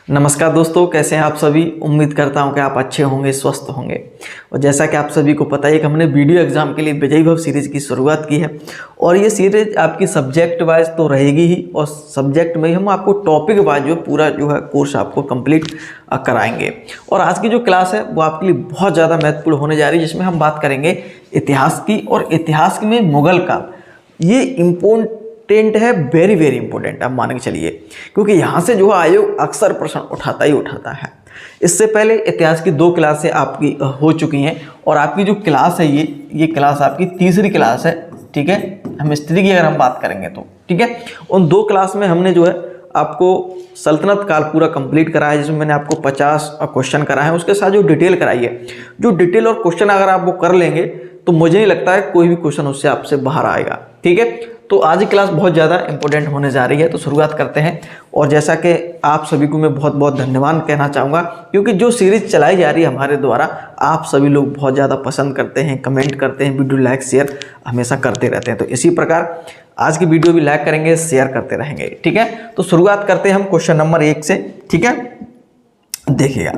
नमस्कार दोस्तों, कैसे हैं आप सभी। उम्मीद करता हूं कि आप अच्छे होंगे, स्वस्थ होंगे। और जैसा कि आप सभी को पता है कि हमने वीडियो एग्जाम के लिए विजयी भव सीरीज़ की शुरुआत की है और ये सीरीज आपकी सब्जेक्ट वाइज तो रहेगी ही और सब्जेक्ट में ही हम आपको टॉपिक वाइज जो पूरा जो है कोर्स आपको कंप्लीट कराएंगे। और आज की जो क्लास है वो आपके लिए बहुत ज़्यादा महत्वपूर्ण होने जा रही है, जिसमें हम बात करेंगे इतिहास की। और इतिहास में मुगल काल ये इम्पोर्टेंट है, वेरी वेरी इंपॉर्टेंट आप मान के चलिए, क्योंकि यहाँ से जो है आयोग अक्सर प्रश्न उठाता ही उठाता है। इससे पहले इतिहास की 2 क्लासें आपकी हो चुकी हैं और आपकी जो क्लास है ये क्लास आपकी तीसरी क्लास है। ठीक है, हम हिस्ट्री की अगर हम बात करेंगे तो ठीक है, उन 2 क्लास में हमने जो है आपको सल्तनत काल पूरा कंप्लीट करा है, जिसमें मैंने आपको 50 क्वेश्चन करा है। उसके साथ जो डिटेल कराई है, जो डिटेल और क्वेश्चन अगर आप वो कर लेंगे तो मुझे नहीं लगता है कोई भी क्वेश्चन उससे आपसे बाहर आएगा। ठीक है, तो आज की क्लास बहुत ज़्यादा इंपॉर्टेंट होने जा रही है, तो शुरुआत करते हैं। और जैसा कि आप सभी को मैं बहुत बहुत धन्यवाद कहना चाहूँगा, क्योंकि जो सीरीज़ चलाई जा रही है हमारे द्वारा आप सभी लोग बहुत ज़्यादा पसंद करते हैं, कमेंट करते हैं, वीडियो लाइक शेयर हमेशा करते रहते हैं। तो इसी प्रकार आज की वीडियो भी लाइक करेंगे, शेयर करते रहेंगे। ठीक है, तो शुरुआत करते हैं हम क्वेश्चन नंबर 1 से। ठीक है, देखिएगा,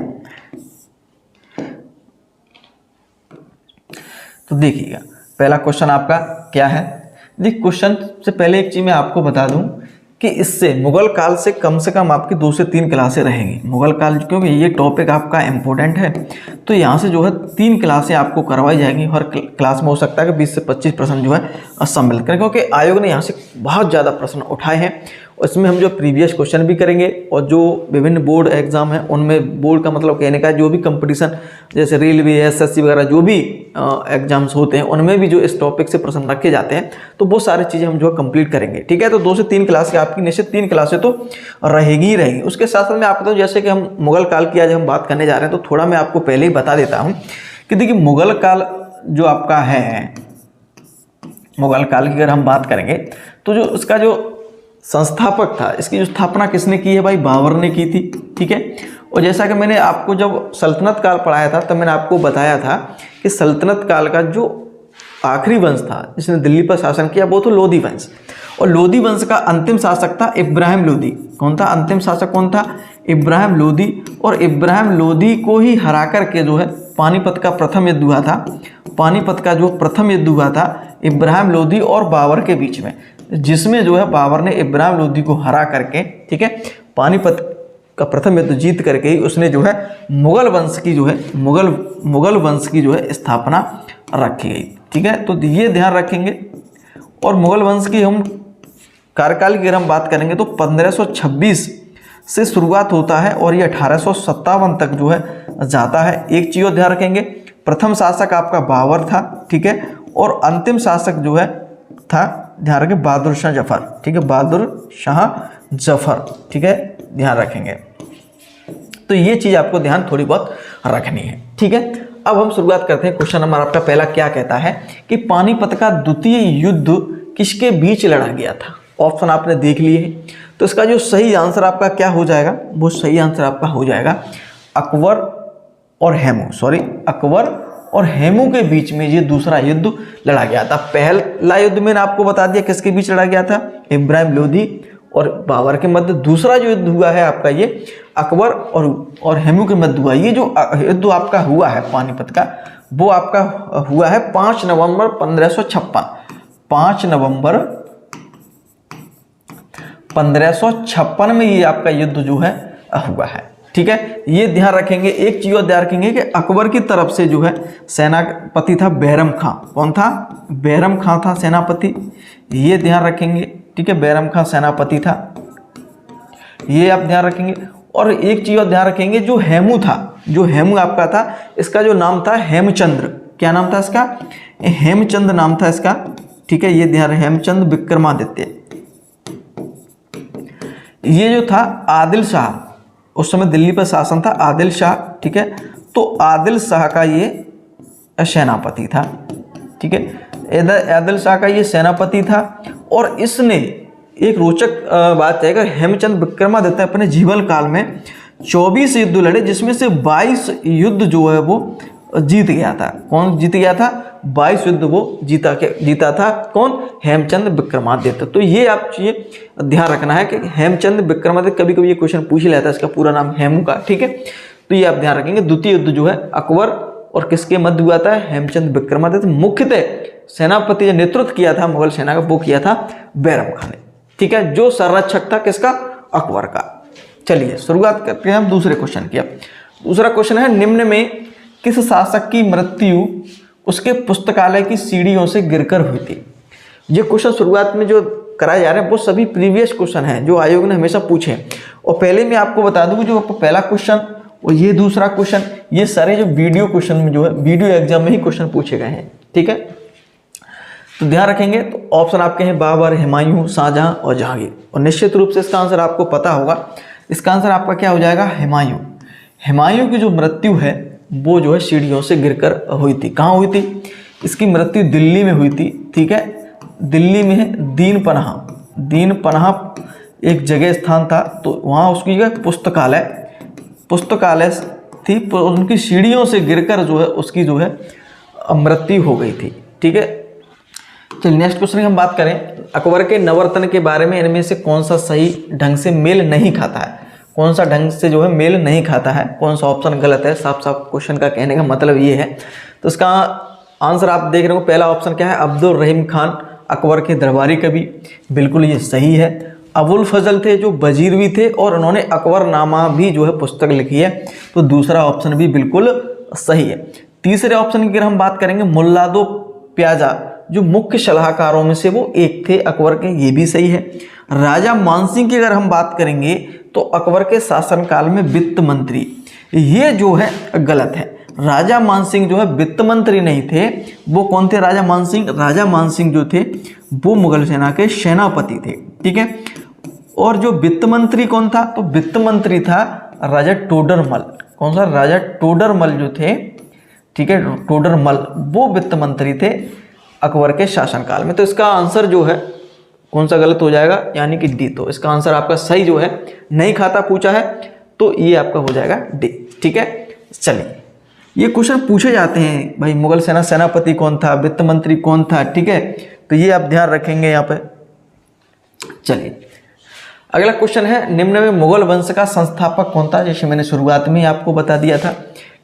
तो देखिएगा पहला क्वेश्चन आपका क्या है। देखिए, क्वेश्चन से पहले एक चीज़ मैं आपको बता दूं कि इससे मुगल काल से कम आपकी 2 से 3 क्लासें रहेंगी। मुगल काल, क्योंकि ये टॉपिक आपका इम्पोर्टेंट है, तो यहाँ से जो है 3 क्लासें आपको करवाई जाएंगी। हर क्लास में हो सकता है कि 20 से 25% जो है सम्मिलित करें, क्योंकि आयोग ने यहाँ से बहुत ज़्यादा प्रश्न उठाए हैं। उसमें हम जो प्रीवियस क्वेश्चन भी करेंगे और जो विभिन्न बोर्ड एग्जाम है उनमें, बोर्ड का मतलब कहने का जो भी कंपटीशन जैसे रेलवे, एसएससी वगैरह जो भी एग्जाम्स होते हैं उनमें भी जो इस टॉपिक से प्रश्न रखे जाते हैं, तो वो सारी चीज़ें हम जो है कंप्लीट करेंगे। ठीक है, तो 2 से 3 क्लास की आपकी निश्चित 3 क्लासें तो रहेगी ही रहेगी। उसके साथ साथ मैं आपको तो जैसे कि हम मुगल काल की आज हम बात करने जा रहे हैं, तो थोड़ा मैं आपको पहले ही बता देता हूँ कि देखिए मुगल काल जो आपका है, मुगल काल की अगर हम बात करेंगे तो जो उसका जो संस्थापक था, इसकी जो स्थापना किसने की है भाई, बाबर ने की थी। ठीक है, और जैसा कि मैंने आपको जब सल्तनत काल पढ़ाया था तब मैंने आपको बताया था कि सल्तनत काल का जो आखिरी वंश था जिसने दिल्ली पर शासन किया वो तो लोधी वंश, और लोधी वंश का अंतिम शासक था इब्राहिम लोधी। कौन था अंतिम शासक, कौन था? इब्राहिम लोधी। और इब्राहिम लोधी को ही हरा करके जो है पानीपत का प्रथम युद्ध हुआ था। पानीपत का जो प्रथम युद्ध हुआ था इब्राहिम लोधी और बाबर के बीच में, जिसमें जो है बाबर ने इब्राहिम लोधी को हरा करके, ठीक है, पानीपत का प्रथम युद्ध जीत करके ही उसने जो है मुगल वंश की जो है मुगल वंश की जो है स्थापना रखी गई। ठीक है, तो ये ध्यान रखेंगे। और मुगल वंश की हम कार्यकाल की अगर हम बात करेंगे तो 1526 से शुरुआत होता है और ये 1857 तक जो है जाता है। एक चीज़ ध्यान रखेंगे, प्रथम शासक आपका बाबर था। ठीक है, और अंतिम शासक जो है था, ध्यान रखें, बहादुर शाह जफर। ठीक है, बहादुर शाह जफर। ठीक है, ध्यान रखेंगे। तो ये चीज़ आपको ध्यान थोड़ी बहुत रखनी है। ठीक है, अब हम शुरुआत करते हैं। क्वेश्चन नंबर आपका पहला क्या कहता है कि पानीपत का द्वितीय युद्ध किसके बीच लड़ा गया था? ऑप्शन आपने देख लिए हैं, तो इसका जो सही आंसर आपका क्या हो जाएगा, वो सही आंसर आपका हो जाएगा अकबर और हेमू के बीच में ये दूसरा युद्ध लड़ा गया था। पहला युद्ध मैंने आपको बता दिया किसके बीच लड़ा गया था, इब्राहिम लोधी और बाबर के मध्य। दूसरा जो युद्ध हुआ है आपका ये अकबर और हेमू के मध्य हुआ। ये जो युद्ध आपका हुआ है पानीपत का, वो आपका हुआ है 5 नवंबर 1556। 5 नवंबर 1556 में ये आपका युद्ध जो है हुआ है। ठीक है, ये ध्यान रखेंगे। एक चीज और ध्यान रखेंगे कि अकबर की तरफ से जो है सेनापति था बैरम खां। कौन था? बैरम खां था सेनापति, ये ध्यान रखेंगे। ठीक है, बैरम खां सेनापति था, ये आप ध्यान रखेंगे। और एक चीज और ध्यान रखेंगे, जो हेमू था, जो हेमू आपका था, इसका जो नाम था हेमचंद्र। क्या नाम था इसका? हेमचंद्र नाम था इसका। ठीक है, ये ध्यान, हेमचंद्र विक्रमादित्य। ये जो था आदिल शाह, उस समय दिल्ली पर शासन था आदिल शाह। ठीक है, तो आदिल शाह का ये सेनापति था। ठीक है, आदिल शाह का ये सेनापति था। और इसने एक रोचक बात है कि हेमचंद्र विक्रमादित्य अपने जीवन काल में 24 युद्ध लड़े, जिसमें से 22 युद्ध जो है वो जीत गया था। कौन जीत गया था? 22 युद्ध वो जीता था। कौन? हेमचंद विक्रमादित्य। तो ये आप चीज़ें ध्यान रखना है कि हेमचंद विक्रमादित्य, कभी कभी ये क्वेश्चन पूछ ही लेता है, इसका पूरा नाम हेमू का, ठीक है। तो ये आप ध्यान रखेंगे। द्वितीय युद्ध जो है अकबर और किसके मध्य हुआ था? हेमचंद विक्रमादित्य। मुख्यतः सेनापति जो नेतृत्व किया था मुगल सेना का वो किया था बैरम खान ने, ठीक है, जो संरक्षक था किसका? अकबर का। चलिए शुरुआत करते हैं हम दूसरे क्वेश्चन की। दूसरा क्वेश्चन है, निम्न में किस शासक की मृत्यु उसके पुस्तकालय की सीढ़ियों से गिरकर हुई थी? ये क्वेश्चन शुरुआत में जो कराए जा रहे हैं वो सभी प्रीवियस क्वेश्चन हैं जो आयोग ने हमेशा पूछे हैं। और पहले मैं आपको बता दूं जो आपको पहला क्वेश्चन और ये दूसरा क्वेश्चन, ये सारे जो वीडियो क्वेश्चन में जो है वीडियो एग्जाम में ही क्वेश्चन पूछे गए हैं, ठीक है। तो ध्यान रखेंगे। तो ऑप्शन आपके हैं बाबर, हुमायूं, शाहजहां और जहांगीर। और निश्चित रूप से इसका आंसर आपको पता होगा। इसका आंसर आपका क्या हो जाएगा? हुमायूं। हुमायूं की जो मृत्यु है वो जो है सीढ़ियों से गिरकर हुई थी। कहाँ हुई थी? इसकी मृत्यु दिल्ली में हुई थी, ठीक है। दिल्ली में है दीन पनाह एक जगह स्थान था, तो वहाँ उसकी पुस्तकालय थी। उनकी सीढ़ियों से गिरकर जो है उसकी जो है मृत्यु हो गई थी, ठीक है। चलिए नेक्स्ट क्वेश्चन की हम बात करें। अकबर के नवरत्न के बारे में इनमें से कौन सा सही ढंग से मेल नहीं खाता है? कौन सा ढंग से जो है मेल नहीं खाता है? कौन सा ऑप्शन गलत है? साफ साफ क्वेश्चन का कहने का मतलब ये है। तो इसका आंसर आप देख रहे हो, पहला ऑप्शन क्या है? अब्दुल रहीम खान अकबर के दरबारी कवि, बिल्कुल ये सही है। अबुल फजल थे जो वजीर भी थे और उन्होंने अकबरनामा भी जो है पुस्तक लिखी है, तो दूसरा ऑप्शन भी बिल्कुल सही है। तीसरे ऑप्शन की अगर हम बात करेंगे, मुल्लादो प्याजा जो मुख्य सलाहकारों में से वो एक थे अकबर के, ये भी सही है। राजा मानसिंह की अगर हम बात करेंगे तो अकबर के शासनकाल में वित्त मंत्री, ये जो है गलत है। राजा मानसिंह जो है वित्त मंत्री नहीं थे। वो कौन थे? राजा मानसिंह जो थे वो मुगल सेना के सेनापति थे, ठीक है। और जो वित्त मंत्री कौन था? तो वित्त मंत्री था राजा टोडरमल। कौन सा? राजा टोडरमल जो थे, ठीक है, टोडरमल, वो वित्त मंत्री थे अकबर के शासनकाल में। तो इसका आंसर जो है कौन सा गलत हो जाएगा? यानी कि डी। तो इसका आंसर आपका सही जो है, नहीं खाता पूछा है तो ये आपका हो जाएगा डी, ठीक है। चलिए ये क्वेश्चन पूछे जाते हैं भाई, मुगल सेना सेनापति कौन था, वित्त मंत्री कौन था, ठीक है। तो ये आप ध्यान रखेंगे यहाँ पे। चलिए अगला क्वेश्चन है, निम्न में मुगल वंश का संस्थापक कौन था? जैसे मैंने शुरुआत में ही आपको बता दिया था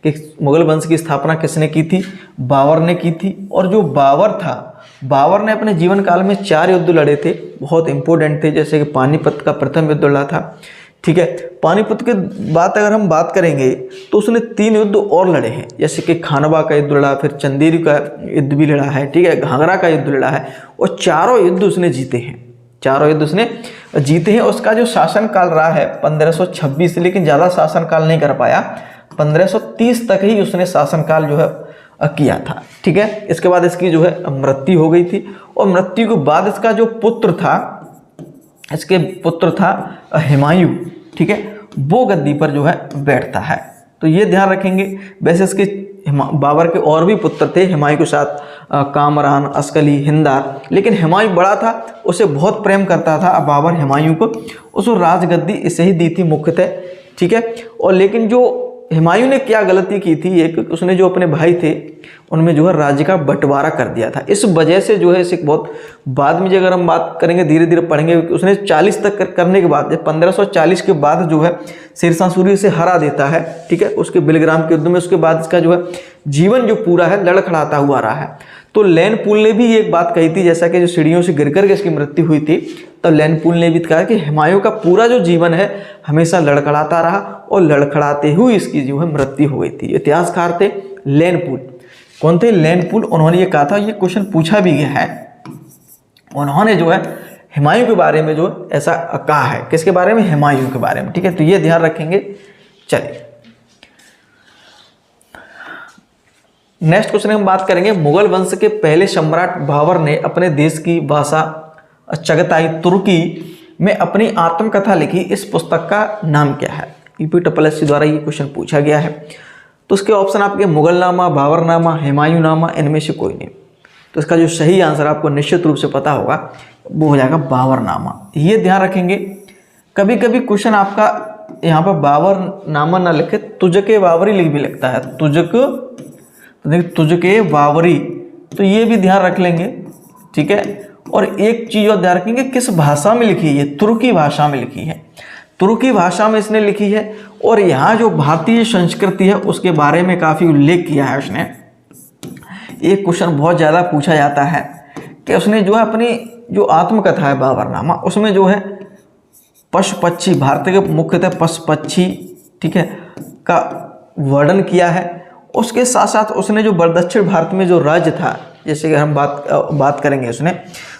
कि मुगल वंश की स्थापना किसने की थी? बाबर ने की थी। और जो बाबर था, बाबर ने अपने जीवन काल में 4 युद्ध लड़े थे, बहुत इंपॉर्टेंट थे। जैसे कि पानीपत का प्रथम युद्ध लड़ा था, ठीक है। पानीपत के बाद अगर हम बात करेंगे तो उसने 3 युद्ध और लड़े हैं, जैसे कि खानवा का युद्ध लड़ा, फिर चंदेरी का युद्ध भी लड़ा है, ठीक है, घाघरा का युद्ध लड़ा है। और चारों युद्ध उसने जीते हैं, चारों युद्ध उसने जीते हैं। उसका जो शासनकाल रहा है 1526, लेकिन ज़्यादा शासनकाल नहीं कर पाया, 1530 तक ही उसने शासनकाल जो है किया था, ठीक है। इसके बाद इसकी जो है मृत्यु हो गई थी। और मृत्यु के बाद इसका जो पुत्र था, इसके पुत्र था हुमायूं, ठीक है, वो गद्दी पर जो है बैठता है। तो ये ध्यान रखेंगे। वैसे इसके बाबर के और भी पुत्र थे हुमायूं के साथ, कामरान, अस्कली, हिंदार, लेकिन हुमायूं बड़ा था, उसे बहुत प्रेम करता था बाबर हुमायूं को, उसको राजगद्दी इसे ही दी थी मुख्यतः, ठीक है। और लेकिन जो हुमायूं ने क्या गलती की थी, एक उसने जो अपने भाई थे उनमें जो है राज्य का बंटवारा कर दिया था। इस वजह से जो है इसे बहुत बाद में अगर हम बात करेंगे, धीरे धीरे पढ़ेंगे, उसने 40 तक करने के बाद 1540 के बाद जो है शेरशाह सूरी से हरा देता है, ठीक है, उसके बिलग्राम के युद्ध में। उसके बाद इसका जो है जीवन जो पूरा है लड़खड़ाता हुआ रहा है। तो लैनपूल ने भी एक बात कही थी, जैसा कि जो सीढ़ियों से गिरकर के इसकी मृत्यु हुई थी, तब लैनपूल ने भी कहा कि हुमायूं का पूरा जो जीवन है हमेशा लड़खड़ाता रहा और लड़खड़ाते हुए इसकी जो है मृत्यु हो गई थी। इतिहासकार थे लैनपूल। कौन थे? लैनपूल। उन्होंने ये कहा था, ये क्वेश्चन पूछा भी गया है, उन्होंने जो है हुमायूं के बारे में जो ऐसा कहा है। किसके बारे में? हुमायूं के बारे में, ठीक है। तो ये ध्यान रखेंगे। चलिए नेक्स्ट क्वेश्चन हम बात करेंगे, मुगल वंश के पहले सम्राट बाबर ने अपने देश की भाषा चगताई तुर्की में अपनी आत्मकथा लिखी, इस पुस्तक का नाम क्या है? यूपीएससी द्वारा ये क्वेश्चन पूछा गया है। तो उसके ऑप्शन आपके मुगलनामा, बाबरनामा, हुमायूंनामा, इनमें से कोई नहीं। तो इसका जो सही आंसर आपको निश्चित रूप से पता होगा वो हो जाएगा बाबरनामा। ये ध्यान रखेंगे। कभी कभी क्वेश्चन आपका यहाँ पर बाबरनामा ना लिखे, तुझके बाबरी लिख भी लगता है, तुझके बाबरी, तो ये भी ध्यान रख लेंगे, ठीक है। और एक चीज और ध्यान रखेंगे, किस भाषा में लिखी है, तुर्की भाषा में लिखी है, तुर्की भाषा में इसने लिखी है। और यहाँ जो भारतीय संस्कृति है उसके बारे में काफी उल्लेख किया है उसने। एक क्वेश्चन बहुत ज्यादा पूछा जाता है कि उसने जो है अपनी जो आत्मकथा है बाबरनामा, उसमें जो है पशु पक्षी, भारत के मुख्यतः पशु पक्षी, ठीक है, का वर्णन किया है। उसके साथ साथ उसने जो दक्षिण भारत में जो राज्य था, जैसे कि हम बात करेंगे उसने,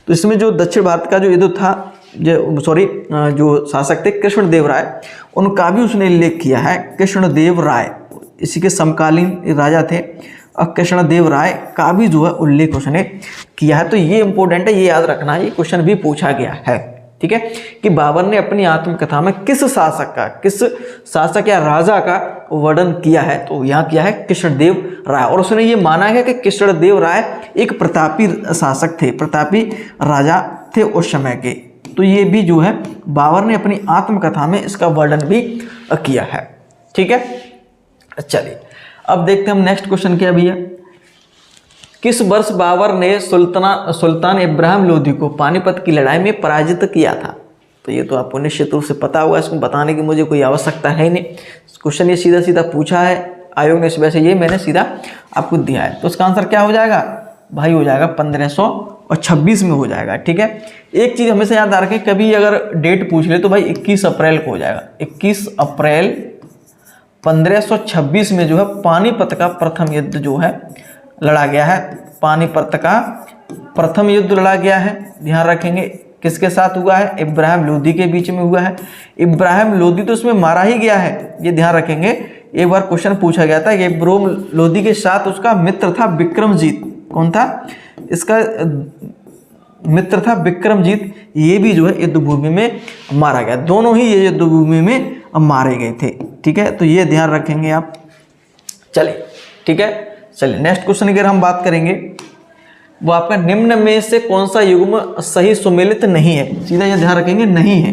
तो इसमें जो दक्षिण भारत का जो युद्ध था, जो शासक थे कृष्णदेव राय, उनका भी उसने उल्लेख किया है। कृष्णदेव राय इसी के समकालीन राजा थे, और कृष्णदेव राय का भी जो है उल्लेख उसने किया है। तो ये इंपॉर्टेंट है, ये याद रखना है, ये क्वेश्चन भी पूछा गया है, ठीक है, कि बाबर ने अपनी आत्मकथा में किस शासक या राजा का वर्णन किया है, तो यहाँ किया है कृष्णदेव राय। और उसने ये माना है कि कृष्णदेव राय एक प्रतापी शासक थे, प्रतापी राजा थे उस समय के। तो ये भी जो है बाबर ने अपनी आत्मकथा में इसका वर्णन भी किया है, ठीक है। चलिए अब देखते हैं हम नेक्स्ट क्वेश्चन क्या भैया। किस वर्ष बाबर ने सुल्तान इब्राहिम लोदी को पानीपत की लड़ाई में पराजित किया था? तो ये तो आपको निश्चित रूप से पता होगा, इसको बताने की मुझे कोई आवश्यकता है नहीं। क्वेश्चन ये सीधा सीधा पूछा है आयोग ने, इस वजह से ये मैंने सीधा आपको दिया है। तो इसका आंसर क्या हो जाएगा भाई? हो जाएगा 1526 में हो जाएगा, ठीक है। एक चीज़ हमेशा याद रखें, कभी अगर डेट पूछ ले तो भाई 21 अप्रैल को हो जाएगा। 21 अप्रैल 1526 में जो है पानीपत का प्रथम युद्ध जो है लड़ा गया है। पानीपत का प्रथम युद्ध लड़ा गया है, ध्यान रखेंगे। किसके साथ हुआ है? इब्राहिम लोदी के बीच में हुआ है। इब्राहिम लोदी तो इसमें मारा ही गया है, ये ध्यान रखेंगे। एक बार क्वेश्चन पूछा गया था कि इब्राहिम लोदी के साथ उसका मित्र था विक्रमजीत। कौन था इसका मित्र? था विक्रमजीत। ये भी जो है युद्ध भूमि में मारा गया, दोनों ही ये युद्ध भूमि में मारे गए थे, ठीक है। तो ये ध्यान रखेंगे आप। चलिए ठीक है, चलिए नेक्स्ट क्वेश्चन की अगर हम बात करेंगे, वो आपका निम्न में से कौन सा युग्म सही सुमेलित नहीं है? सीधा ये ध्यान रखेंगे, नहीं है।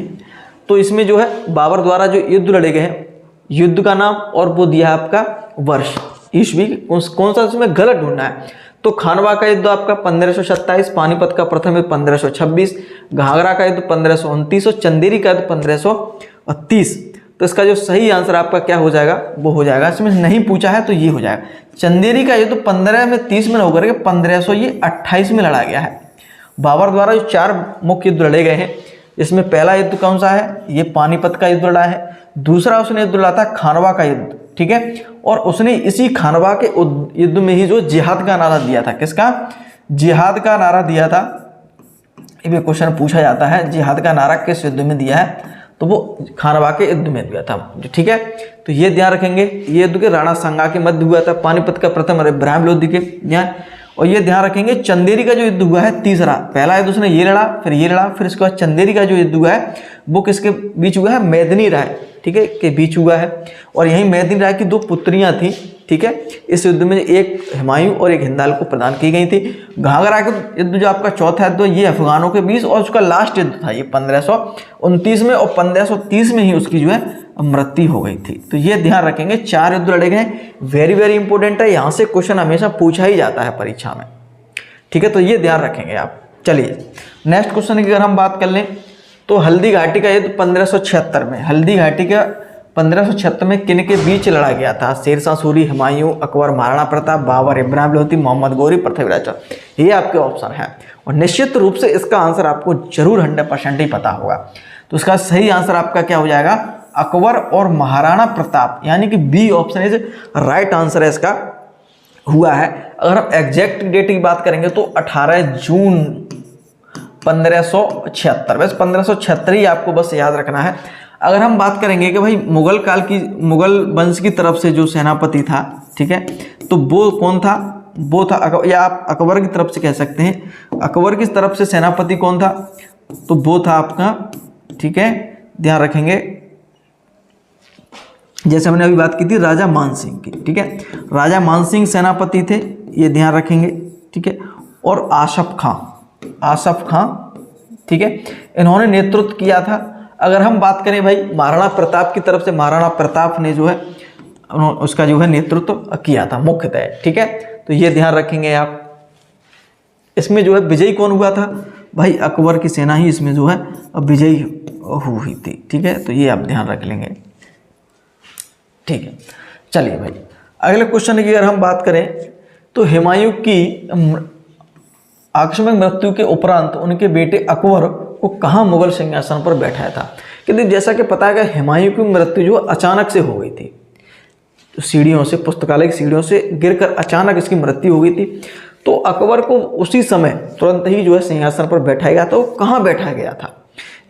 तो इसमें जो है बाबर द्वारा जो युद्ध लड़े गए हैं, युद्ध का नाम और वो दिया है आपका वर्ष, ईस्वी। कौन सा इसमें गलत ढूंढना है? तो खानवा का युद्ध आपका 1527, पानीपत का प्रथम युद्ध 1526, घाघरा का युद्ध 1529 और चंदेरी का युद्ध 1530। तो इसका जो सही आंसर आपका क्या हो जाएगा? वो हो जाएगा, इसमें नहीं पूछा है तो ये हो जाएगा। चंदेरी का युद्ध 15 में 30 में होकर के 1528 में लड़ा गया है। बाबर द्वारा जो 4 मुख्य युद्ध लड़े गए हैं, इसमें पहला युद्ध कौन सा है? ये पानीपत का युद्ध लड़ा है। दूसरा उसने युद्ध लड़ा था खानवा का युद्ध, ठीक है। और उसने इसी खानवा के युद्ध में ही जो जिहाद का नारा दिया था। किसका? जिहाद का नारा दिया था। ये क्वेश्चन पूछा जाता है, जिहाद का नारा किस युद्ध में दिया है? तो वो खानवा के युद्ध में दिया था, ठीक है। तो ये ध्यान रखेंगे, ये युद्ध के राणा सांगा के मध्य हुआ था। पानीपत का प्रथम इब्राहिम लोदी के ध्यान। और ये ध्यान रखेंगे चंदेरी का जो युद्ध हुआ है तीसरा, पहला युद्ध उसने ये लड़ा, फिर ये लड़ा, फिर इसके बाद चंदेरी का जो युद्ध हुआ है वो किसके बीच हुआ है? मेदिनी राय, ठीक है, के बीच हुआ है। और यही मेदिनी राय की 2 पुत्रियां थी, ठीक है। इस युद्ध में एक हुमायूं और एक हिंदाल को प्रदान की गई थी। घाघरा का युद्ध जो आपका चौथा युद्ध, ये अफगानों के बीच, और उसका लास्ट युद्ध था ये 1529 में, और 1530 में ही उसकी जो है मृत्यु हो गई थी। तो ये ध्यान रखेंगे, 4 युद्ध लड़े गए। वेरी वेरी इंपॉर्टेंट है, यहाँ से क्वेश्चन हमेशा पूछा ही जाता है परीक्षा में, ठीक है। तो ये ध्यान रखेंगे आप। चलिए नेक्स्ट क्वेश्चन की अगर हम बात कर लें, तो हल्दी घाटी का युद्ध 1576 में, हल्दी घाटी का 1576 में किन के बीच लड़ा गया था? शेरशाह सूरी, हुमायूं, अकबर, महाराणा प्रताप, बाबर, इब्राहिम लोदी, मोहम्मद गौरी, पृथ्वीराज चौहान। ये आपके ऑप्शन है, और निश्चित रूप से इसका आंसर आपको जरूर 100% ही पता होगा। तो इसका सही आंसर आपका क्या हो जाएगा? अकबर और महाराणा प्रताप, यानी कि B option is right answer है इसका हुआ है। अगर हम एग्जैक्ट डेट की बात करेंगे तो 18 जून 1576, बस 1576 ही आपको बस याद रखना है। अगर हम बात करेंगे कि भाई मुगल वंश की तरफ से जो सेनापति था, ठीक है, तो वो कौन था? वो था, या आप अकबर की तरफ से कह सकते हैं, अकबर की तरफ से सेनापति कौन था? तो वो था आपका, ठीक है, ध्यान रखेंगे, जैसे हमने अभी बात की थी राजा मानसिंह की, ठीक है। राजा मानसिंह सेनापति थे, ये ध्यान रखेंगे, ठीक है। और आसफ खां, ठीक है, इन्होंने नेतृत्व किया था। अगर हम बात करें भाई महाराणा प्रताप की तरफ से, महाराणा प्रताप ने जो है उसका जो है नेतृत्व किया था मुख्यतः, ठीक है। तो ये ध्यान रखेंगे आप। इसमें जो है विजयी कौन हुआ था भाई, अकबर की सेना ही इसमें जो है विजयी हुई थी। ठीक है, तो ये आप ध्यान रख लेंगे। ठीक है, चलिए भाई अगले क्वेश्चन की अगर हम बात करें तो हुमायूं की आकस्मिक मृत्यु के उपरांत उनके बेटे अकबर को कहाँ मुगल सिंहासन पर बैठाया था। क्योंकि जैसा कि पता है कि हुमायूं की मृत्यु जो अचानक से हो गई थी, तो सीढ़ियों से, पुस्तकालय की सीढ़ियों से गिरकर अचानक इसकी मृत्यु हो गई थी। तो अकबर को उसी समय तुरंत ही जो है सिंहासन पर बैठाया गया था। वो कहाँ बैठा गया था,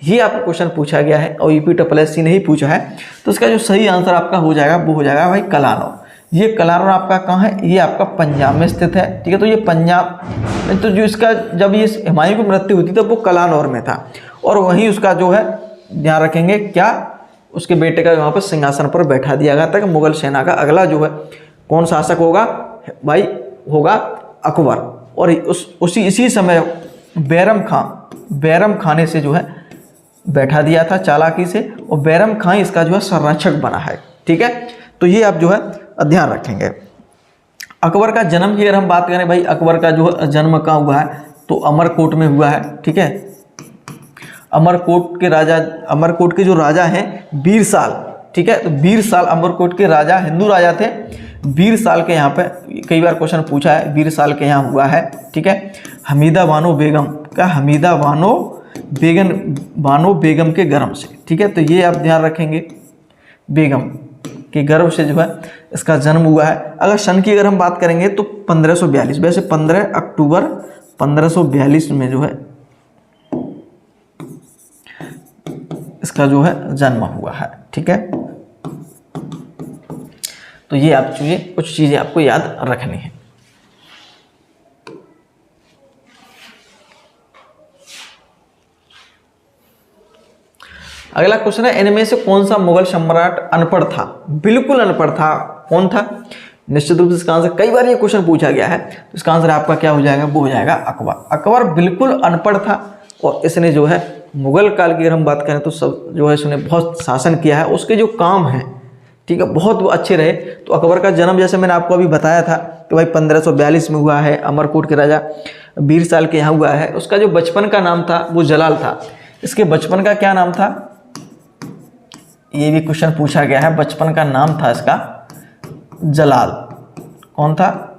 ये आपको क्वेश्चन पूछा गया है और यूपीएससी ने ही पूछा है। तो इसका जो सही आंसर आपका हो जाएगा वो हो जाएगा भाई कलानौर। ये कलानौर आपका कहाँ है, ये आपका पंजाब में स्थित है। ठीक है, तो ये पंजाब में, तो जो इसका जब ये हुमायूं की मृत्यु हुई थी तब वो कलानौर में था, और वहीं उसका जो है ध्यान रखेंगे क्या, उसके बेटे का वहाँ पर सिंहासन पर बैठा दिया गया था कि मुगल सेना का अगला जो है कौन शासक होगा भाई, होगा अकबर। और इसी समय बैरम खाने से जो है बैठा दिया था चालाकी से, और बैरम खां इसका जो है संरक्षक बना है। ठीक है, तो ये आप जो है ध्यान रखेंगे। अकबर का जन्म की अगर हम बात करें भाई, अकबर का जो जन्म कहाँ हुआ है तो अमरकोट में हुआ है। ठीक है, अमरकोट के जो राजा हैं बीरसाल, ठीक है, तो बीरसाल अमरकोट के राजा हिंदू राजा थे। बीरसाल के यहाँ पे कई बार क्वेश्चन पूछा है, बीरसाल के यहाँ हुआ है। ठीक है, हमीदा बानो बेगम के गर्भ से। ठीक है, तो ये आप ध्यान रखेंगे, बेगम के गर्भ से जो है इसका जन्म हुआ है। अगर सन की अगर हम बात करेंगे तो 1542, वैसे 15 अक्टूबर 1542 में जो है इसका जो है जन्म हुआ है। ठीक है, तो ये आप कुछ चीजें आपको याद रखनी है। अगला क्वेश्चन है, इनमें से कौन सा मुगल सम्राट अनपढ़ था। बिल्कुल अनपढ़ था, कौन था, निश्चित रूप से इसका आंसर, कई बार ये क्वेश्चन पूछा गया है, तो इसका आंसर आपका क्या हो जाएगा, वो हो जाएगा अकबर। अकबर बिल्कुल अनपढ़ था और इसने जो है मुगल काल की अगर हम बात करें तो सब जो है इसने बहुत शासन किया है, उसके जो काम हैं ठीक है बहुत अच्छे रहे। तो अकबर का जन्म जैसे मैंने आपको अभी बताया था कि भाई 1542 में हुआ है, अमरकोट के राजा बीरसाल के यहाँ हुआ है। उसका जो बचपन का नाम था वो जलाल था। इसके बचपन का क्या नाम था, ये भी क्वेश्चन पूछा गया है। बचपन का नाम था इसका जलाल, कौन था,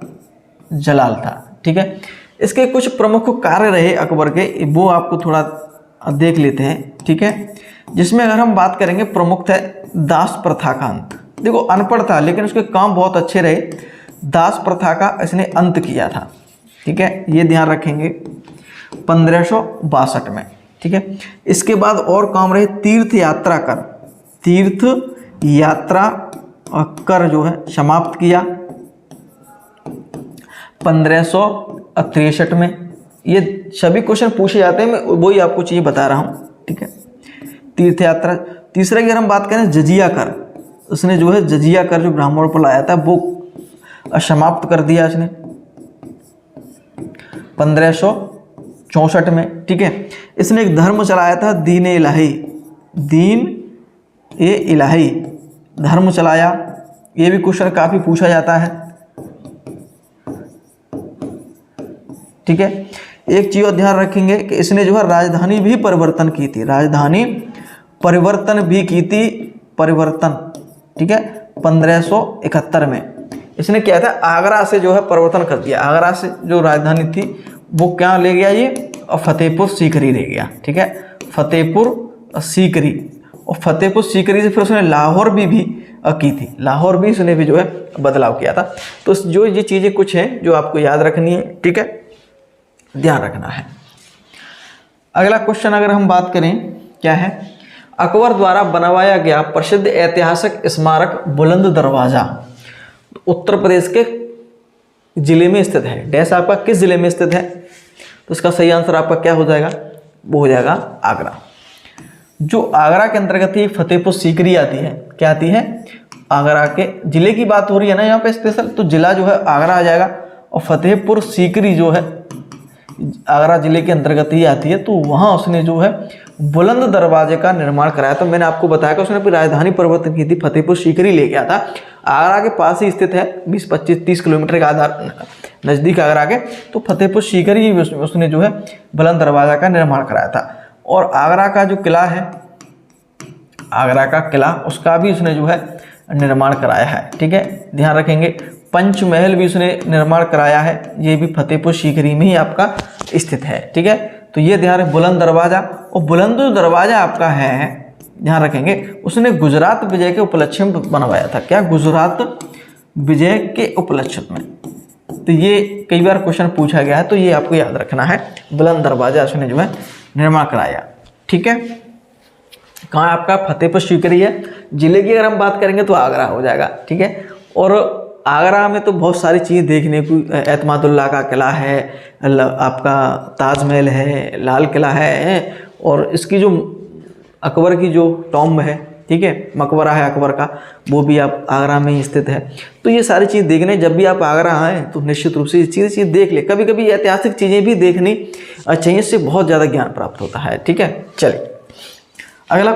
जलाल था। ठीक है, इसके कुछ प्रमुख कार्य रहे अकबर के, वो आपको थोड़ा देख लेते हैं। ठीक है, जिसमें अगर हम बात करेंगे प्रमुख है दास प्रथा का अंत। देखो अनपढ़ था लेकिन उसके काम बहुत अच्छे रहे। दास प्रथा का इसने अंत किया था। ठीक है, ये ध्यान रखेंगे 1562 में। ठीक है, इसके बाद और काम रहे तीर्थ यात्रा कर जो है समाप्त किया 1563 में। ये सभी क्वेश्चन पूछे जाते हैं, मैं वही आपको चीज़ बता रहा हूँ। ठीक है, तीर्थ यात्रा। तीसरा की अगर हम बात करें जजिया कर, उसने जो है जजिया कर जो ब्राह्मणों पर लाया था वो समाप्त कर दिया इसने 1564 में। ठीक है, इसने एक धर्म चलाया था दीन ए इलाही धर्म चलाया। ये भी क्वेश्चन काफ़ी पूछा जाता है। ठीक है, एक चीज़ और ध्यान रखेंगे कि इसने जो है राजधानी भी परिवर्तन की थी, परिवर्तन। ठीक है, 1571 में इसने क्या था, आगरा से जो है परिवर्तन कर दिया। आगरा से जो राजधानी थी वो क्या ले गया ये, और फतेहपुर सीकरी ले गया। ठीक है, फतेहपुर सीकरी, और फतेहपुर सीकरी से फिर उसने लाहौर भी की थी। लाहौर भी उसने भी जो है बदलाव किया था। तो जो ये चीज़ें कुछ हैं जो आपको याद रखनी है। ठीक है, ध्यान रखना है। अगला क्वेश्चन अगर हम बात करें क्या है, अकबर द्वारा बनवाया गया प्रसिद्ध ऐतिहासिक स्मारक बुलंद दरवाज़ा उत्तर प्रदेश के जिले में स्थित है। डैश आपका किस जिले में स्थित है, तो इसका सही आंसर आपका क्या हो जाएगा, वो हो जाएगा आगरा। जो आगरा के अंतर्गत ही फतेहपुर सीकरी आती है, क्या आती है, आगरा के जिले की बात हो रही है ना यहाँ पे स्पेशल, तो जिला जो है आगरा आ जाएगा। और फतेहपुर सीकरी जो है आगरा जिले के अंतर्गत ही आती है। तो वहाँ उसने जो है बुलंद दरवाजे का निर्माण कराया। तो मैंने आपको बताया कि उसने अपनी राजधानी परिवर्तन की थी, फतेहपुर सीकरी ले गया था। आगरा के पास ही स्थित है, 20-25-30 किलोमीटर का नज़दीक आगरा के, तो फतेहपुर सीकरी ही उसने जो है बुलंद दरवाज़ा का निर्माण कराया था। और आगरा का जो किला है, आगरा का किला, उसका भी उसने जो है निर्माण कराया है। ठीक है, ध्यान रखेंगे। पंचमहल भी उसने निर्माण कराया है, ये भी फतेहपुर सीकरी में ही आपका स्थित है। ठीक है, तो ये ध्यान रखें, बुलंद दरवाज़ा। और बुलंद जो दरवाज़ा आपका है, ध्यान रखेंगे, उसने गुजरात विजय के उपलक्ष्य में बनवाया था। क्या? गुजरात विजय के उपलक्ष्य में। तो ये कई बार क्वेश्चन पूछा गया है, तो ये आपको याद रखना है, बुलंद दरवाज़ा उसने जो है निर्माण कराया। ठीक है, कहाँ आपका? फतेहपुर सीकरी है। जिले की अगर हम बात करेंगे तो आगरा हो जाएगा। ठीक है, और आगरा में तो बहुत सारी चीज़ें देखने को, एतमादुल्ला का किला है, आपका ताजमहल है, लाल किला है, और इसकी जो अकबर की जो टॉम्ब है, ठीक है, मकबरा है अकबर का, वो भी आप आगरा में ही स्थित है। तो ये सारी चीज़ देखने, जब भी आप आगरा आएँ तो निश्चित रूप से ये चीज़ देख ले। कभी कभी ऐतिहासिक चीज़ें भी देखनी चाहिए, इससे बहुत ज़्यादा ज्ञान प्राप्त होता है। ठीक है, चलिए अगला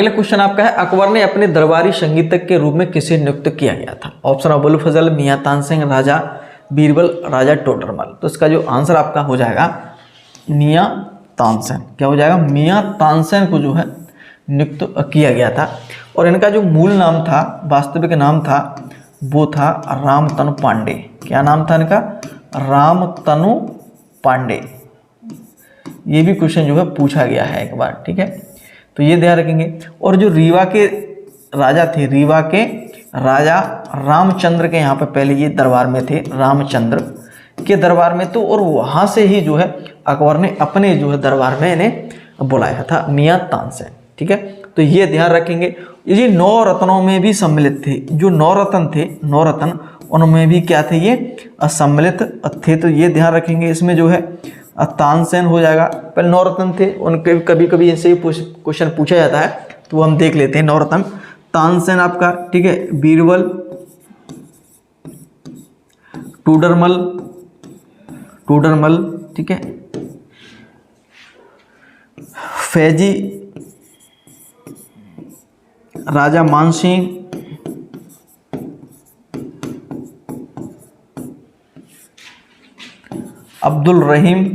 क्वेश्चन आपका है, अकबर ने अपने दरबारी संगीतज्ञ के रूप में किसे नियुक्त किया गया था? ऑप्शन अबुल फजल, मियां तानसेन, राजा बीरबल, राजा टोडरमल। तो इसका जो आंसर आपका हो जाएगा मियां तानसेन। क्या हो जाएगा? मियां तानसेन को जो है नियुक्त किया गया था। और इनका जो मूल नाम था, वास्तविक नाम था, वो था रामतनु पांडे। क्या नाम था इनका? रामतनु पांडे। ये भी क्वेश्चन जो है पूछा गया है एक बार। ठीक है, तो ये ध्यान रखेंगे। और जो रीवा के राजा थे, रीवा के राजा रामचंद्र के यहाँ पे पहले ये दरबार में थे, रामचंद्र के दरबार में। तो और वहाँ से ही जो है अकबर ने अपने जो है दरबार में इन्हें बुलाया था, मियां तानसेन। ठीक है, तो ये ध्यान रखेंगे। ये 9 रत्नों में भी सम्मिलित थे। जो 9 रत्न थे, 9 रत्न, उनमें भी क्या थे? ये सम्मिलित थे। तो ये ध्यान रखेंगे, इसमें जो है तानसेन हो जाएगा। पहले 9 रत्न थे, उनके कभी कभी ऐसे ही क्वेश्चन पूछा जाता है, तो हम देख लेते हैं। 9 रत्न तानसेन आपका, ठीक है, बीरबल, टूडरमल, ठीक है, फैजी, राजा मानसिंह, अब्दुल रहीम,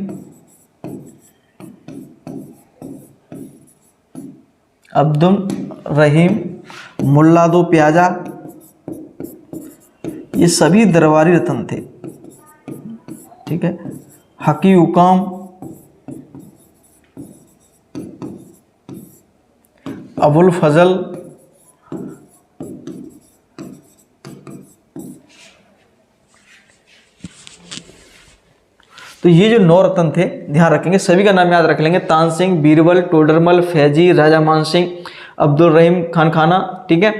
मुल्ला दो प्याजा। ये सभी दरबारी रत्न थे। ठीक है, हकी उकाम, अबुल फजल, तो ये जो 9 रत्न थे, ध्यान रखेंगे, सभी का नाम याद रख लेंगे। तानसेन, बीरबल, टोडरमल, फैजी, राजा मानसिंह, अब्दुल रहीम खान खाना। ठीक है,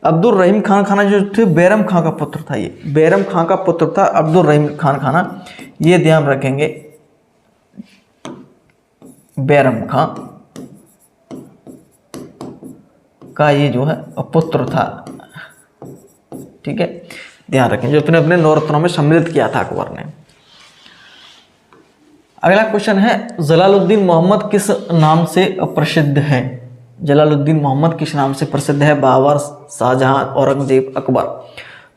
अब्दुल रहीम खान खाना जो थे बैरम खां का पुत्र था। ये बैरम खां का पुत्र था अब्दुल रहीम खान खाना, ये ध्यान रखेंगे, बैरम खां का ये जो है पुत्र था। ठीक है, ध्यान रखें, जो अपने 9 रत्नों में सम्मिलित किया था अकबर ने। अगला क्वेश्चन है, जलालुद्दीन मोहम्मद किस नाम से प्रसिद्ध है? जलालुद्दीन मोहम्मद किस नाम से प्रसिद्ध है? बाबर, शाहजहां, औरंगजेब, अकबर।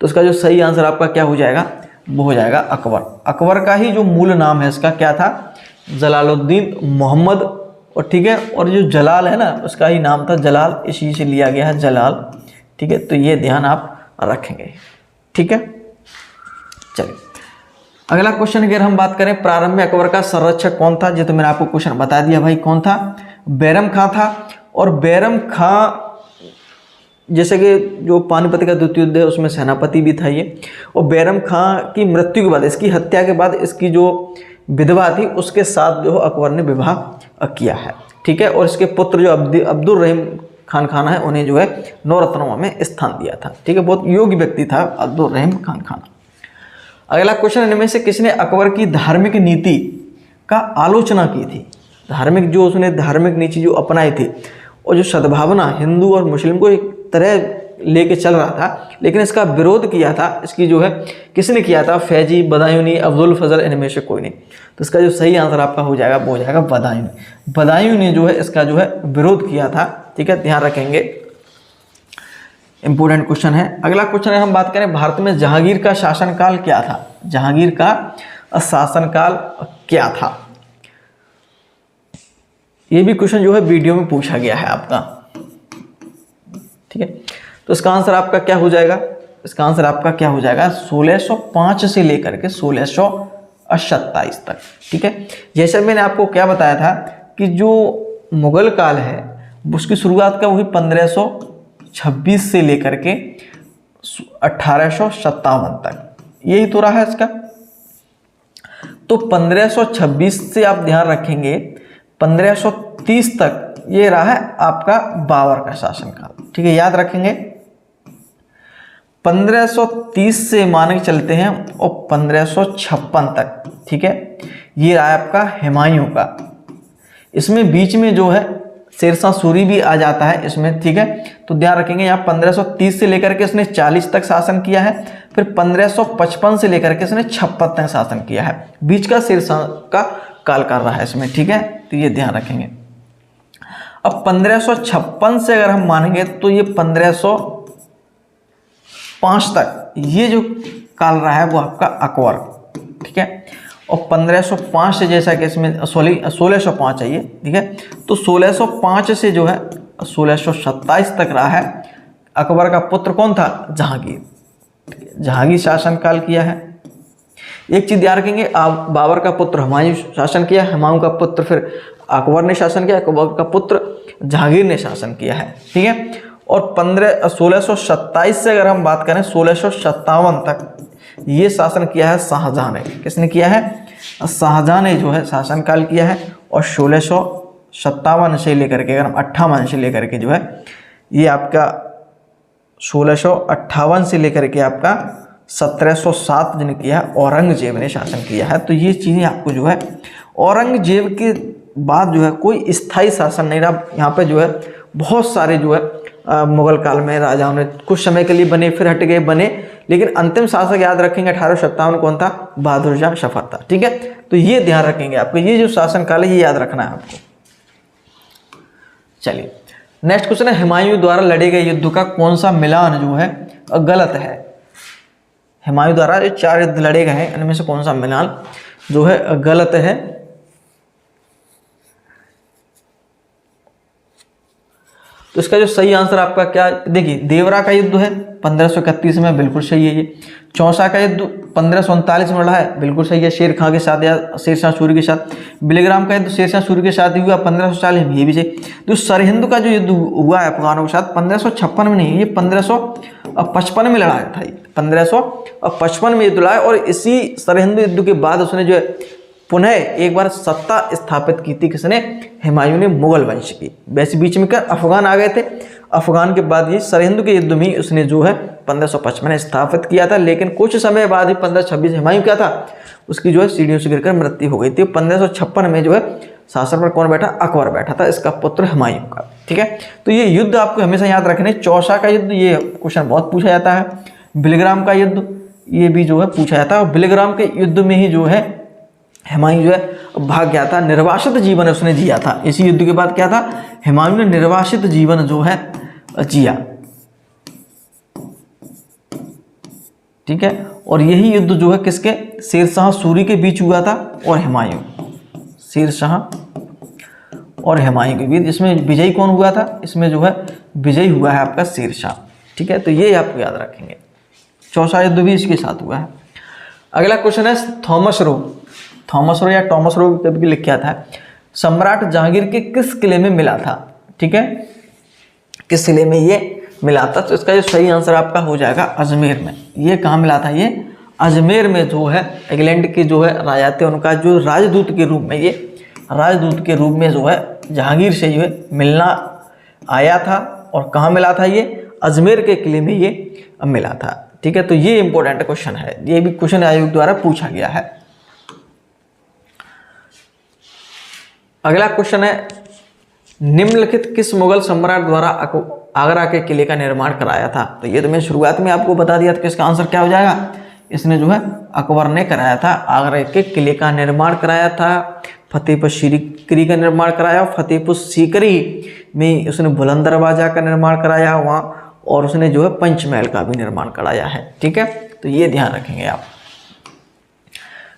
तो इसका जो सही आंसर आपका क्या हो जाएगा? वो हो जाएगा अकबर। अकबर का ही जो मूल नाम है इसका क्या था? जलालुद्दीन मोहम्मद। और ठीक है, और जो जलाल है ना, उसका ही नाम था जलाल, इसी से लिया गया है जलाल। ठीक है, तो ये ध्यान आप रखेंगे। ठीक है, चलिए अगला क्वेश्चन अगर हम बात करें, प्रारंभ में अकबर का संरक्षक कौन था? जो तो मैंने आपको क्वेश्चन बता दिया भाई, कौन था? बैरम खां था। और बैरम खां जैसे कि जो पानीपत का द्वितीय युद्ध है उसमें सेनापति भी था ये। और बैरम खां की मृत्यु के बाद, इसकी हत्या के बाद, इसकी जो विधवा थी उसके साथ जो अकबर ने विवाह किया है। ठीक है, और इसके पुत्र जो अब्दुल रहीम खान खाना है, उन्हें जो है 9 रत्नों में स्थान दिया था। ठीक है, बहुत योग्य व्यक्ति था अब्दुल रहीम खान खाना। अगला क्वेश्चन, इनमें से किसने अकबर की धार्मिक नीति का आलोचना की थी? धार्मिक जो उसने धार्मिक नीति जो अपनाई थी, और जो सद्भावना हिंदू और मुस्लिम को एक तरह लेके चल रहा था, लेकिन इसका विरोध किया था, इसकी जो है किसने किया था? फैजी, बदायूनी, अब्दुल फजल, इनमें से कोई नहीं। तो इसका जो सही आंसर आपका हो जाएगा वो हो जाएगा बदायूनी। बदायूं ने जो है इसका जो है विरोध किया था। ठीक है, ध्यान रखेंगे, इंपॉर्टेंट क्वेश्चन है। अगला क्वेश्चन है, हम बात करें भारत में जहांगीर का शासनकाल क्या था? जहांगीर का शासनकाल क्या था। ये भी क्वेश्चन जो है वीडियो में पूछा गया है आपका, ठीक है। तो इसका आंसर आपका क्या हो जाएगा, इसका आंसर आपका क्या हो जाएगा 1605 से लेकर के 1627 तक, ठीक है। जैसे मैंने आपको क्या बताया था कि जो मुगल काल है उसकी शुरुआत का वही 1526 से लेकर के 1857 तक, यही तो रहा है इसका। तो 1526 से आप ध्यान रखेंगे 1530 तक ये रहा है आपका बाबर का शासनकाल, ठीक है, याद रखेंगे। 1530 से मान के चलते हैं और 1556 तक, ठीक है, ये रहा है आपका हुमायूं का। इसमें बीच में जो है शेरशाह सूरी भी आ जाता है इसमें, ठीक है। तो ध्यान रखेंगे यहाँ 1530 से लेकर के इसने 40 तक शासन किया है, फिर 1555 से लेकर के इसने 56 तक शासन किया है, बीच का शेरशाह का काल कर रहा है इसमें, ठीक है। तो ये ध्यान रखेंगे। अब 1556 से अगर हम मानेंगे तो ये 1505 तक ये जो काल रहा है वो आपका अकबर, ठीक है। और 1505 से जैसा कि इसमें 1605 है ये, ठीक है। तो 1605 से जो है 1627 तक रहा है। अकबर का पुत्र कौन था, जहांगीर, जहांगीर शासन काल किया है। एक चीज ध्यान रखेंगे, बाबर का पुत्र हुमायूं शासन किया, हुमायूं का पुत्र फिर अकबर ने शासन किया, अकबर का पुत्र जहांगीर ने शासन किया है, ठीक है। और 1627 से अगर हम बात करें 1657 तक ये शासन किया है शाहजहां ने। किसने किया है, शाहजहां ने जो है शासन काल किया है। और 1657 से लेकर के अगर हम 58 से लेकर के जो है ये आपका 1658 से लेकर के आपका 1707 जिन्हें किया है औरंगजेब ने शासन किया है। तो ये चीज़ें आपको जो है औरंगजेब के बाद जो है कोई स्थायी शासन नहीं रहा। यहाँ पे जो है बहुत सारे जो है मुगल काल में राजाओं ने कुछ समय के लिए बने, फिर हट गए, बने, लेकिन अंतिम शासक याद रखेंगे 1857 कौन था, बहादुर शाह जफर था, ठीक है। तो ये ध्यान रखेंगे आपको, ये जो शासन काल है ये याद रखना है आपको। चलिए नेक्स्ट क्वेश्चन है, हुमायूं द्वारा लड़े गए युद्ध का कौन सा मिलान जो है गलत है। हुमायूं द्वारा जो 4 युद्ध लड़े गए हैं इनमें से कौन सा मिलान जो है गलत है। तो इसका जो सही आंसर आपका क्या, देखिए देवरा का युद्ध है 1531 में, बिल्कुल सही है ये। चौसा का युद्ध 1539 में लड़ा है, बिल्कुल सही है, शेर खां के साथ या शेरशाह सूरी के साथ। बिलीग्राम का युद्ध शेरशाह सूरी के साथ हुआ 1540 में, ये भी सही। तो सरहिंद का जो युद्ध हुआ है अफगानों के साथ 1556 में नहीं, ये 1555 में लड़ाया था, ये 1555 में युद्ध लड़ा है। और इसी सरहिंद युद्ध के बाद उसने जो है पुनः एक बार सत्ता स्थापित की थी, किसने, हुमायूं ने, मुगल वंश की। वैसे बीच में कर अफगान आ गए थे, अफगान के बाद ये सरहिंद के युद्ध में उसने जो है 1555 में स्थापित किया था। लेकिन कुछ समय बाद ही 1526 हुमायूं क्या था, उसकी जो है सीढ़ियों से गिरकर मृत्यु हो गई थी। 1556 में जो है शासन पर कौन बैठा, अकबर बैठा था, इसका पुत्र हुमायूं का, ठीक है। तो ये युद्ध आपको हमेशा याद रखने। चौसा का युद्ध, ये क्वेश्चन बहुत पूछा जाता है। बिलीग्राम का युद्ध, ये भी जो है पूछा जाता है। और बिलीग्राम के युद्ध में ही जो है हुमायूं जो है भाग गया था, निर्वासित जीवन उसने जिया था। इसी युद्ध के बाद क्या था, हुमायूं ने निर्वासित जीवन जो है जिया, ठीक है। और यही युद्ध जो है किसके, शेरशाह सूरी के बीच हुआ था और हुमायूं, शेरशाह और हुमायूं के बीच। इसमें विजयी कौन हुआ था, इसमें जो है विजयी हुआ है आपका शेरशाह, ठीक है। तो ये आपको याद रखेंगे, चौसा युद्ध भी इसके साथ हुआ है। अगला क्वेश्चन है थॉमस रो या टॉमस रो कभी लिख के आता है, सम्राट जहांगीर के किस किले में मिला था, ठीक है, किस किले में ये मिला था। तो इसका जो सही आंसर आपका हो जाएगा अजमेर में। ये कहाँ मिला था, ये अजमेर में जो है इंग्लैंड के जो है राजा थे, उनका जो राजदूत के रूप में, ये राजदूत के रूप में जो है जहांगीर से जो है मिलना आया था। और कहाँ मिला था, ये अजमेर के किले में ये मिला था, ठीक है। तो ये इंपॉर्टेंट क्वेश्चन है, ये भी क्वेश्चन आयोग द्वारा पूछा गया है। अगला क्वेश्चन है, निम्नलिखित किस मुगल सम्राट द्वारा आगरा के किले का निर्माण कराया था। तो ये तो मैं शुरुआत में आपको बता दिया था कि इसका आंसर क्या हो जाएगा, इसने जो है अकबर ने कराया था, आगरा के किले का निर्माण कराया था। फतेहपुर सीकरी का निर्माण कराया, फतेहपुर सीकरी में उसने बुलंद दरवाजा का निर्माण कराया वहाँ, और उसने जो है पंचमहल का भी निर्माण कराया है, ठीक है। तो ये ध्यान रखेंगे आप।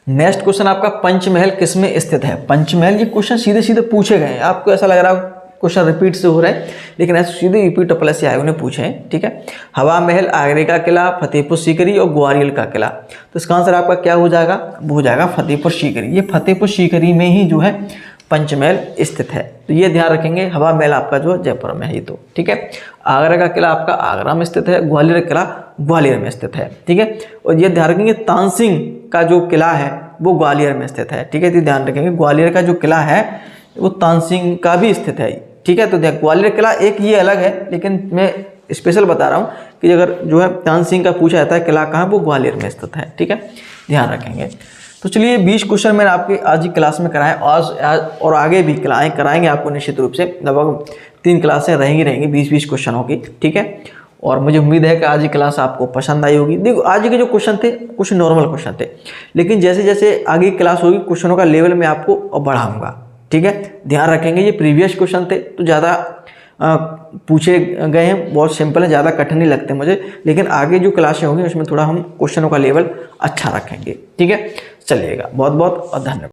नेक्स्ट क्वेश्चन आपका, पंचमहल किस में स्थित है? पंचमहल, ये क्वेश्चन सीधे सीधे पूछे गए हैं, आपको ऐसा लग रहा है क्वेश्चन रिपीट से हो रहा है, लेकिन ऐसे सीधे यूपी प्लस से आयोग ने पूछे हैं, ठीक है। हवा महल, आगरे का किला, फतेहपुर सीकरी और ग्वालियर का किला। तो इसका आंसर आपका क्या हो जाएगा? वो हो जाएगा फतेहपुर सीकरी। ये फतेहपुर सीकरी में ही जो है पंचमहल स्थित है, तो ये ध्यान रखेंगे। हवा महल आपका जो जयपुर में है ये, तो ठीक है। आगरा का किला आपका आगरा में स्थित है, ग्वालियर का किला ग्वालियर में स्थित है, ठीक है। और ये ध्यान रखेंगे तानसिंह का जो किला है वो ग्वालियर में स्थित है, ठीक है। तो ध्यान रखेंगे ग्वालियर का जो किला है वो तानसिंह का भी स्थित है, ठीक है। तो ग्वालियर किला एक ये अलग है, लेकिन मैं स्पेशल बता रहा हूँ कि अगर जो है तानसिंह का पूछा जाता है किला कहाँ, वो ग्वालियर में स्थित है, ठीक है, ध्यान रखेंगे। तो चलिए 20 क्वेश्चन मैंने आपके आज की क्लास में कराए, आज और आगे भी कराएंगे आपको निश्चित रूप से। लगभग 3 क्लासें रहेंगी 20-20 क्वेश्चनों की, ठीक है। और मुझे उम्मीद है कि आज की क्लास आपको पसंद आई होगी। देखो आज के जो क्वेश्चन थे कुछ नॉर्मल क्वेश्चन थे, लेकिन जैसे जैसे आगे की क्लास होगी क्वेश्चनों का लेवल मैं आपको बढ़ाऊंगा, ठीक है। ध्यान रखेंगे ये प्रीवियस क्वेश्चन थे तो ज़्यादा पूछे गए हैं, बहुत सिंपल है, ज़्यादा कठिन नहीं लगते मुझे, लेकिन आगे जो क्लासें होंगी उसमें थोड़ा हम क्वेश्चनों का लेवल अच्छा रखेंगे, ठीक है। चलिएगा, बहुत बहुत धन्यवाद।